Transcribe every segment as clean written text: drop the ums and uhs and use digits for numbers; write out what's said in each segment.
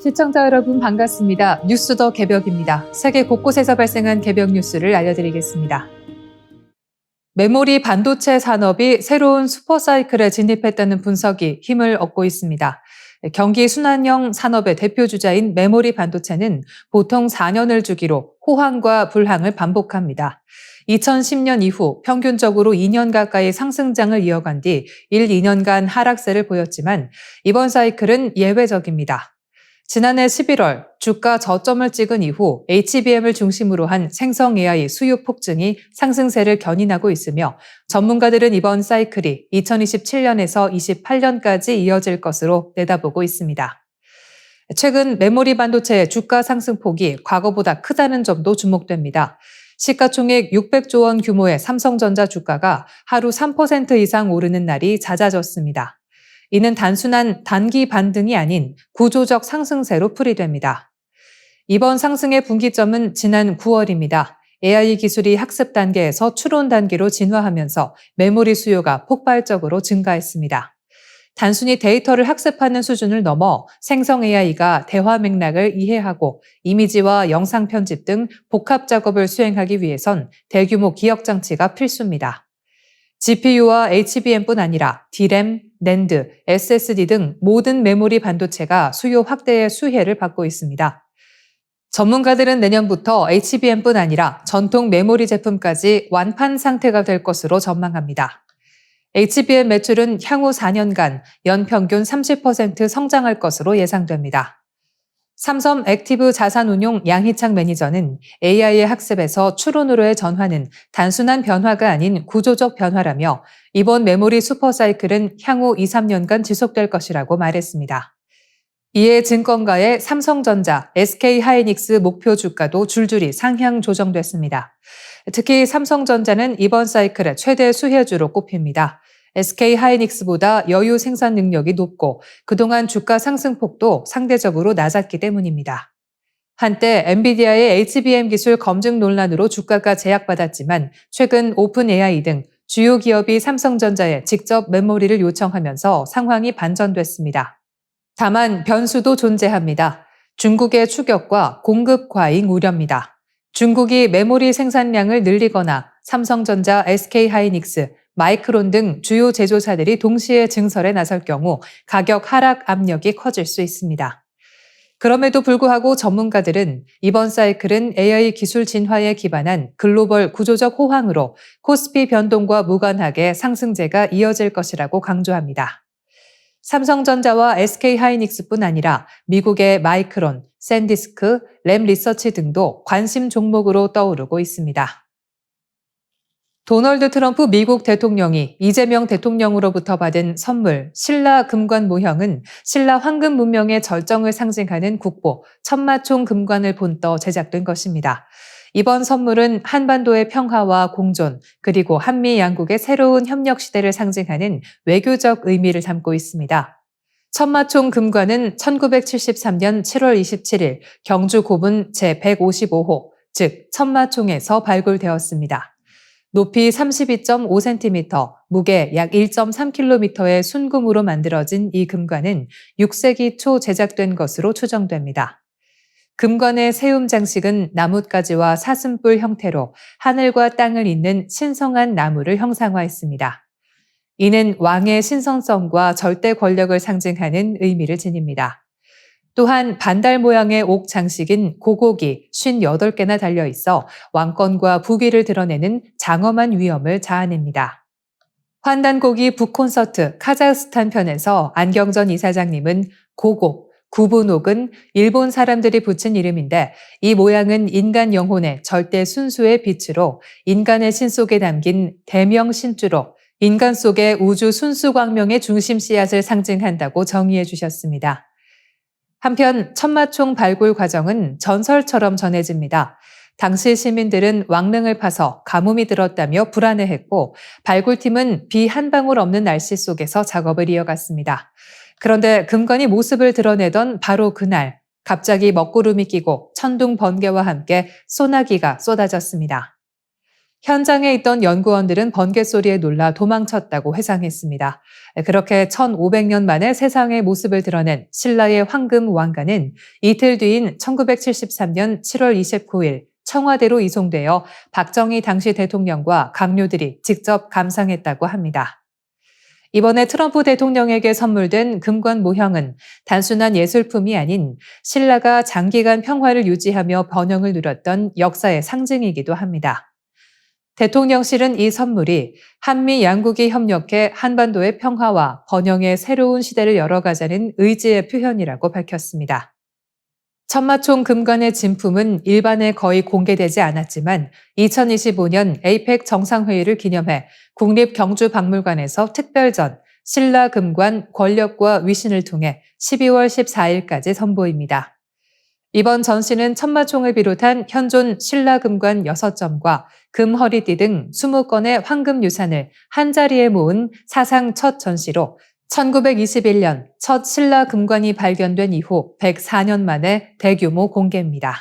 시청자 여러분 반갑습니다. 뉴스 더 개벽입니다. 세계 곳곳에서 발생한 개벽 뉴스를 알려드리겠습니다. 메모리 반도체 산업이 새로운 슈퍼사이클에 진입했다는 분석이 힘을 얻고 있습니다. 경기 순환형 산업의 대표 주자인 메모리 반도체는 보통 4년을 주기로 호황과 불황을 반복합니다. 2010년 이후 평균적으로 2년 가까이 상승장을 이어간 뒤 1, 2년간 하락세를 보였지만 이번 사이클은 예외적입니다. 지난해 11월 주가 저점을 찍은 이후 HBM을 중심으로 한 생성 AI 수요 폭증이 상승세를 견인하고 있으며 전문가들은 이번 사이클이 2027년에서 28년까지 이어질 것으로 내다보고 있습니다. 최근 메모리 반도체의 주가 상승폭이 과거보다 크다는 점도 주목됩니다. 시가총액 600조 원 규모의 삼성전자 주가가 하루 3% 이상 오르는 날이 잦아졌습니다. 이는 단순한 단기 반등이 아닌 구조적 상승세로 풀이됩니다. 이번 상승의 분기점은 지난 9월입니다. AI 기술이 학습 단계에서 추론 단계로 진화하면서 메모리 수요가 폭발적으로 증가했습니다. 단순히 데이터를 학습하는 수준을 넘어 생성 AI가 대화 맥락을 이해하고 이미지와 영상 편집 등 복합 작업을 수행하기 위해선 대규모 기억 장치가 필수입니다. GPU와 HBM뿐 아니라 DRAM, NAND, SSD 등 모든 메모리 반도체가 수요 확대의 수혜를 받고 있습니다. 전문가들은 내년부터 HBM뿐 아니라 전통 메모리 제품까지 완판 상태가 될 것으로 전망합니다. HBM 매출은 향후 4년간 연평균 30% 성장할 것으로 예상됩니다. 삼성 액티브 자산운용 양희창 매니저는 AI의 학습에서 추론으로의 전환은 단순한 변화가 아닌 구조적 변화라며 이번 메모리 슈퍼사이클은 향후 2, 3년간 지속될 것이라고 말했습니다. 이에 증권가의 삼성전자, SK하이닉스 목표 주가도 줄줄이 상향 조정됐습니다. 특히 삼성전자는 이번 사이클의 최대 수혜주로 꼽힙니다. SK하이닉스보다 여유 생산 능력이 높고 그동안 주가 상승폭도 상대적으로 낮았기 때문입니다. 한때 엔비디아의 HBM 기술 검증 논란으로 주가가 제약받았지만 최근 오픈 AI 등 주요 기업이 삼성전자에 직접 메모리를 요청하면서 상황이 반전됐습니다. 다만 변수도 존재합니다. 중국의 추격과 공급 과잉 우려입니다. 중국이 메모리 생산량을 늘리거나 삼성전자, SK하이닉스, 마이크론 등 주요 제조사들이 동시에 증설에 나설 경우 가격 하락 압력이 커질 수 있습니다. 그럼에도 불구하고 전문가들은 이번 사이클은 AI 기술 진화에 기반한 글로벌 구조적 호황으로 코스피 변동과 무관하게 상승세가 이어질 것이라고 강조합니다. 삼성전자와 SK하이닉스뿐 아니라 미국의 마이크론, 샌디스크, 램리서치 등도 관심 종목으로 떠오르고 있습니다. 도널드 트럼프 미국 대통령이 이재명 대통령으로부터 받은 선물 신라 금관 모형은 신라 황금 문명의 절정을 상징하는 국보 천마총 금관을 본떠 제작된 것입니다. 이번 선물은 한반도의 평화와 공존 그리고 한미 양국의 새로운 협력 시대를 상징하는 외교적 의미를 담고 있습니다. 천마총 금관은 1973년 7월 27일 경주 고분 제155호, 즉 천마총에서 발굴되었습니다. 높이 32.5cm, 무게 약 1.3kg의 순금으로 만들어진 이 금관은 6세기 초 제작된 것으로 추정됩니다. 금관의 세움 장식은 나뭇가지와 사슴뿔 형태로 하늘과 땅을 잇는 신성한 나무를 형상화했습니다. 이는 왕의 신성성과 절대 권력을 상징하는 의미를 지닙니다. 또한 반달 모양의 옥 장식인 고곡이 58개나 달려 있어 왕권과 부귀를 드러내는 장엄한 위엄을 자아냅니다. 환단고기 북콘서트 카자흐스탄 편에서 안경전 이사장님은 고곡, 구분옥은 일본 사람들이 붙인 이름인데 이 모양은 인간 영혼의 절대 순수의 빛으로 인간의 신 속에 담긴 대명 신주로 인간 속의 우주 순수 광명의 중심 씨앗을 상징한다고 정의해 주셨습니다. 한편 천마총 발굴 과정은 전설처럼 전해집니다. 당시 시민들은 왕릉을 파서 가뭄이 들었다며 불안해했고 발굴팀은 비 한 방울 없는 날씨 속에서 작업을 이어갔습니다. 그런데 금관이 모습을 드러내던 바로 그날 갑자기 먹구름이 끼고 천둥 번개와 함께 소나기가 쏟아졌습니다. 현장에 있던 연구원들은 번개 소리에 놀라 도망쳤다고 회상했습니다. 그렇게 1500년 만에 세상의 모습을 드러낸 신라의 황금 왕관은 이틀 뒤인 1973년 7월 29일 청와대로 이송되어 박정희 당시 대통령과 강요들이 직접 감상했다고 합니다. 이번에 트럼프 대통령에게 선물된 금관 모형은 단순한 예술품이 아닌 신라가 장기간 평화를 유지하며 번영을 누렸던 역사의 상징이기도 합니다. 대통령실은 이 선물이 한미 양국이 협력해 한반도의 평화와 번영의 새로운 시대를 열어가자는 의지의 표현이라고 밝혔습니다. 천마총 금관의 진품은 일반에 거의 공개되지 않았지만 2025년 에이펙 정상회의를 기념해 국립경주박물관에서 특별전 신라 금관 권력과 위신을 통해 12월 14일까지 선보입니다. 이번 전시는 천마총을 비롯한 현존 신라 금관 6점과 금 허리띠 등 20건의 황금 유산을 한자리에 모은 사상 첫 전시로 1921년 첫 신라 금관이 발견된 이후 104년 만에 대규모 공개입니다.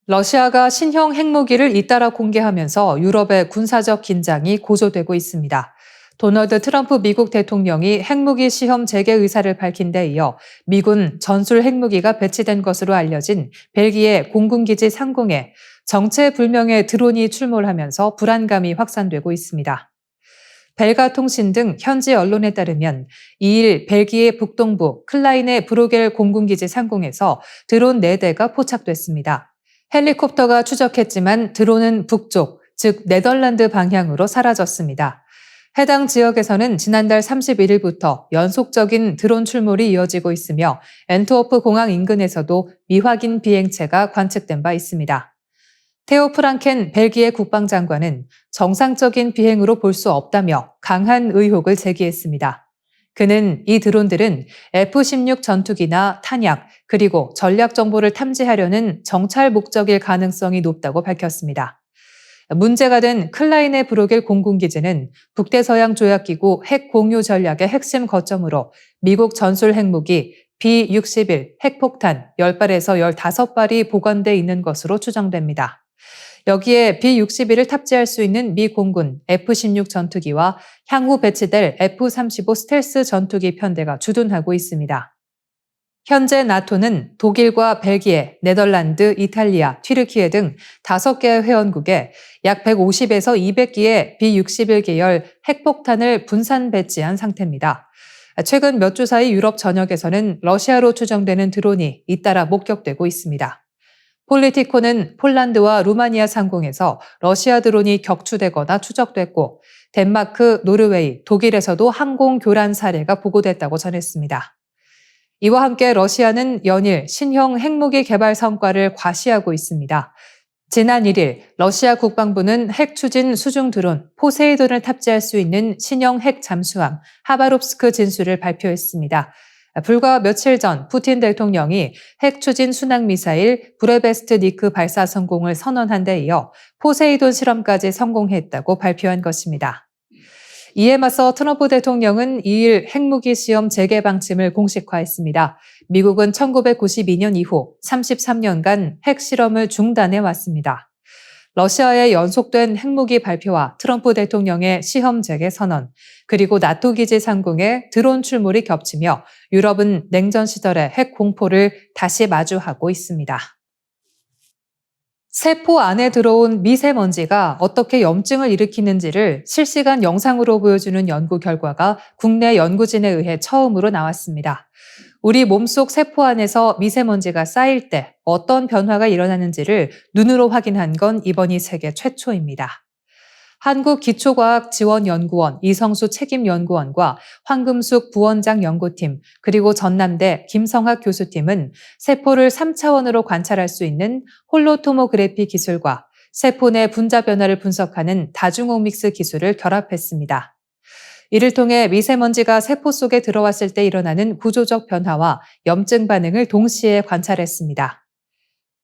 러시아가 신형 핵무기를 잇따라 공개하면서 유럽의 군사적 긴장이 고조되고 있습니다. 도널드 트럼프 미국 대통령이 핵무기 시험 재개 의사를 밝힌 데 이어 미군 전술 핵무기가 배치된 것으로 알려진 벨기에 공군기지 상공에 정체불명의 드론이 출몰하면서 불안감이 확산되고 있습니다. 벨가 통신 등 현지 언론에 따르면 2일 벨기에 북동부 클라인의 브로겔 공군기지 상공에서 드론 4대가 포착됐습니다. 헬리콥터가 추적했지만 드론은 북쪽, 즉 네덜란드 방향으로 사라졌습니다. 해당 지역에서는 지난달 31일부터 연속적인 드론 출몰이 이어지고 있으며 엔트워프 공항 인근에서도 미확인 비행체가 관측된 바 있습니다. 테오 프랑켄 벨기에 국방장관은 정상적인 비행으로 볼 수 없다며 강한 의혹을 제기했습니다. 그는 이 드론들은 F-16 전투기나 탄약, 그리고 전략 정보를 탐지하려는 정찰 목적일 가능성이 높다고 밝혔습니다. 문제가 된 클라인의 브로겔 공군기지는 북대서양 조약기구 핵 공유 전략의 핵심 거점으로 미국 전술 핵무기 B-61 핵폭탄 10발에서 15발이 보관돼 있는 것으로 추정됩니다. 여기에 B-61을 탑재할 수 있는 미 공군 F-16 전투기와 향후 배치될 F-35 스텔스 전투기 편대가 주둔하고 있습니다. 현재 나토는 독일과 벨기에, 네덜란드, 이탈리아, 튀르키예 등 5개의 회원국에 약 150에서 200기의 B-61 계열 핵폭탄을 분산 배치한 상태입니다. 최근 몇 주 사이 유럽 전역에서는 러시아로 추정되는 드론이 잇따라 목격되고 있습니다. 폴리티코는 폴란드와 루마니아 상공에서 러시아 드론이 격추되거나 추적됐고 덴마크, 노르웨이, 독일에서도 항공 교란 사례가 보고됐다고 전했습니다. 이와 함께 러시아는 연일 신형 핵무기 개발 성과를 과시하고 있습니다. 지난 1일 러시아 국방부는 핵 추진 수중 드론 포세이돈을 탑재할 수 있는 신형 핵 잠수함 하바롭스크 진수를 발표했습니다. 불과 며칠 전 푸틴 대통령이 핵 추진 순항미사일 브레베스트니크 발사 성공을 선언한 데 이어 포세이돈 실험까지 성공했다고 발표한 것입니다. 이에 맞서 트럼프 대통령은 2일 핵무기 시험 재개 방침을 공식화했습니다. 미국은 1992년 이후 33년간 핵 실험을 중단해 왔습니다. 러시아의 연속된 핵무기 발표와 트럼프 대통령의 시험 재개 선언, 그리고 나토 기지 상공에 드론 출몰이 겹치며 유럽은 냉전 시절의 핵 공포를 다시 마주하고 있습니다. 세포 안에 들어온 미세먼지가 어떻게 염증을 일으키는지를 실시간 영상으로 보여주는 연구 결과가 국내 연구진에 의해 처음으로 나왔습니다. 우리 몸속 세포 안에서 미세먼지가 쌓일 때 어떤 변화가 일어나는지를 눈으로 확인한 건 이번이 세계 최초입니다. 한국기초과학지원연구원 이성수 책임연구원과 황금숙 부원장 연구팀, 그리고 전남대 김성학 교수팀은 세포를 3차원으로 관찰할 수 있는 홀로토모그래피 기술과 세포 내 분자 변화를 분석하는 다중오믹스 기술을 결합했습니다. 이를 통해 미세먼지가 세포 속에 들어왔을 때 일어나는 구조적 변화와 염증 반응을 동시에 관찰했습니다.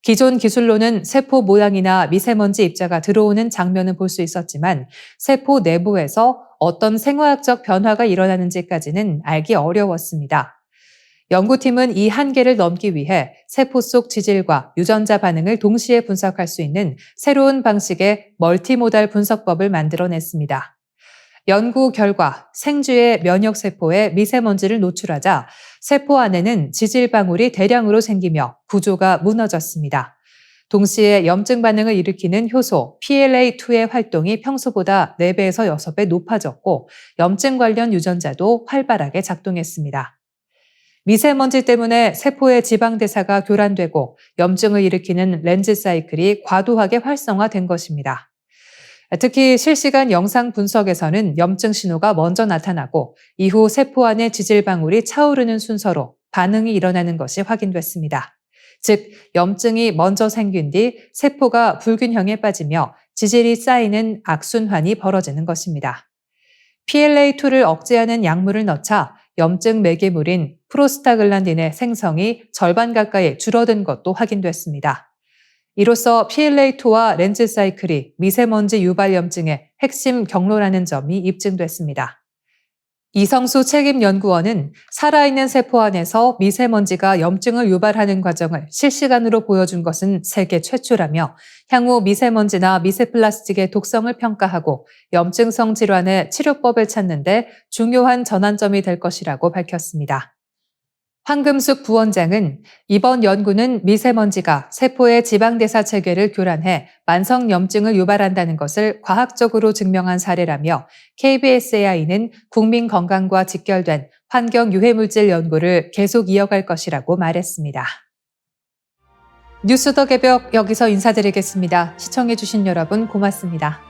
기존 기술로는 세포 모양이나 미세먼지 입자가 들어오는 장면은 볼 수 있었지만 세포 내부에서 어떤 생화학적 변화가 일어나는지까지는 알기 어려웠습니다. 연구팀은 이 한계를 넘기 위해 세포 속 지질과 유전자 반응을 동시에 분석할 수 있는 새로운 방식의 멀티모달 분석법을 만들어냈습니다. 연구 결과 생쥐의 면역세포에 미세먼지를 노출하자 세포 안에는 지질방울이 대량으로 생기며 구조가 무너졌습니다. 동시에 염증 반응을 일으키는 효소 PLA2의 활동이 평소보다 4배에서 6배 높아졌고 염증 관련 유전자도 활발하게 작동했습니다. 미세먼지 때문에 세포의 지방 대사가 교란되고 염증을 일으키는 렌즈 사이클이 과도하게 활성화된 것입니다. 특히 실시간 영상 분석에서는 염증 신호가 먼저 나타나고 이후 세포 안의 지질방울이 차오르는 순서로 반응이 일어나는 것이 확인됐습니다. 즉, 염증이 먼저 생긴 뒤 세포가 불균형에 빠지며 지질이 쌓이는 악순환이 벌어지는 것입니다. PLA2를 억제하는 약물을 넣자 염증 매개물인 프로스타글란딘의 생성이 절반 가까이 줄어든 것도 확인됐습니다. 이로써 PLA2와 렌즈 사이클이 미세먼지 유발 염증의 핵심 경로라는 점이 입증됐습니다. 이성수 책임연구원은 살아있는 세포 안에서 미세먼지가 염증을 유발하는 과정을 실시간으로 보여준 것은 세계 최초라며 향후 미세먼지나 미세플라스틱의 독성을 평가하고 염증성 질환의 치료법을 찾는 데 중요한 전환점이 될 것이라고 밝혔습니다. 황금숙 부원장은 이번 연구는 미세먼지가 세포의 지방대사 체계를 교란해 만성염증을 유발한다는 것을 과학적으로 증명한 사례라며 KBSAI는 국민 건강과 직결된 환경 유해물질 연구를 계속 이어갈 것이라고 말했습니다. 뉴스 더 개벽 여기서 인사드리겠습니다. 시청해주신 여러분 고맙습니다.